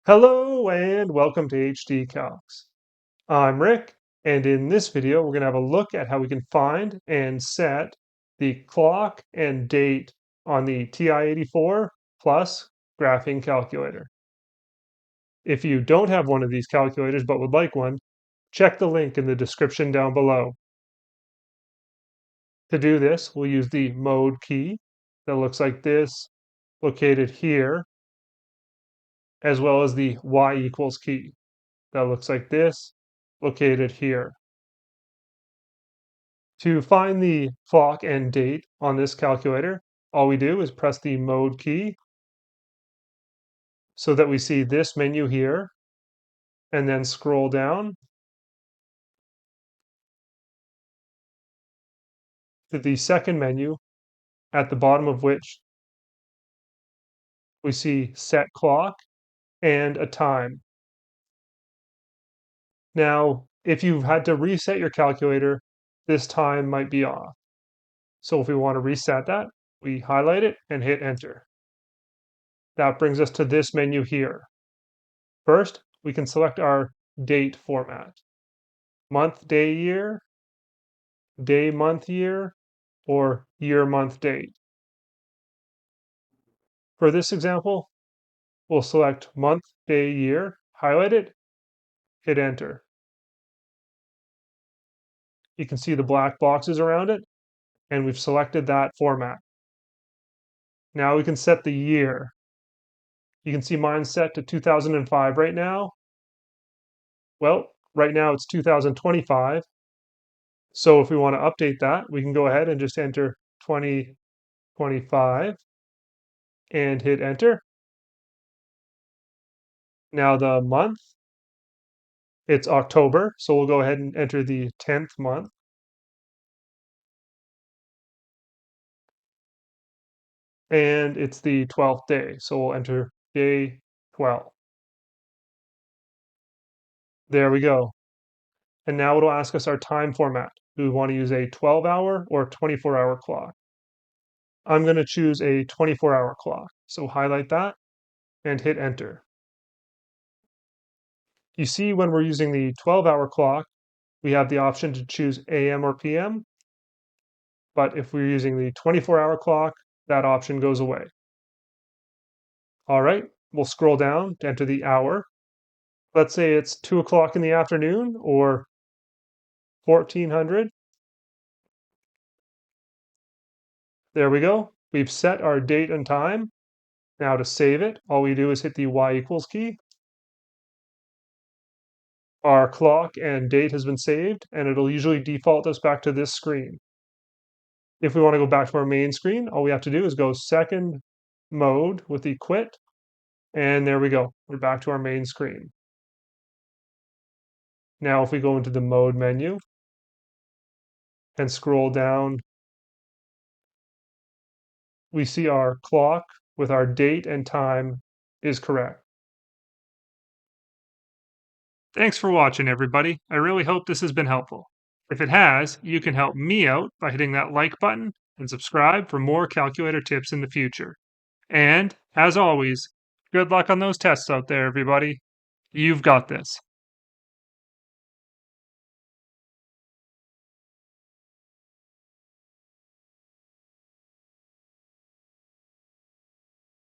Hello and welcome to HD Calcs. I'm Rick, and in this video we're going to have a look at how we can find and set the clock and date on the TI-84 plus graphing calculator. If you don't have one of these calculators but would like one, check the link in the description down below. To do this, we'll use the mode key that looks like this, located here, as well as the Y equals key that looks like this, located here. To find the clock and date on this calculator, all we do is press the mode key so that we see this menu here, and then scroll down to the second menu, at the bottom of which we see set clock and a time. Now, if you've had to reset your calculator, this time might be off. So if we want to reset that, we highlight it and hit enter. That brings us to this menu here. First, we can select our date format: month, day, year, day, month, year, or year, month, date. For this example, we'll select month, day, year, highlight it, hit enter. You can see the black boxes around it, and we've selected that format. Now we can set the year. You can see mine's set to 2005 right now. Well, right now it's 2025. So if we want to update that, we can go ahead and just enter 2025 and hit enter. Now the month, it's October, so we'll go ahead and enter the 10th month. And it's the 12th day, so we'll enter day 12. There we go. And now it'll ask us our time format. Do we want to use a 12-hour or 24-hour clock? I'm going to choose a 24-hour clock, so highlight that and hit enter. You see, when we're using the 12-hour clock, we have the option to choose AM or PM, but if we're using the 24-hour clock, that option goes away. All right, we'll scroll down to enter the hour. Let's say it's 2 o'clock in the afternoon or 1400. There we go. We've set our date and time. Now to save it, all we do is hit the Y equals key. Our clock and date has been saved, and it'll usually default us back to this screen. If we want to go back to our main screen, all we have to do is go second mode with the quit, and there we go. We're back to our main screen. Now if we go into the mode menu and scroll down, we see our clock with our date and time is correct. Thanks for watching, everybody. I really hope this has been helpful. If it has, you can help me out by hitting that like button and subscribe for more calculator tips in the future. And, as always, good luck on those tests out there, everybody. You've got this.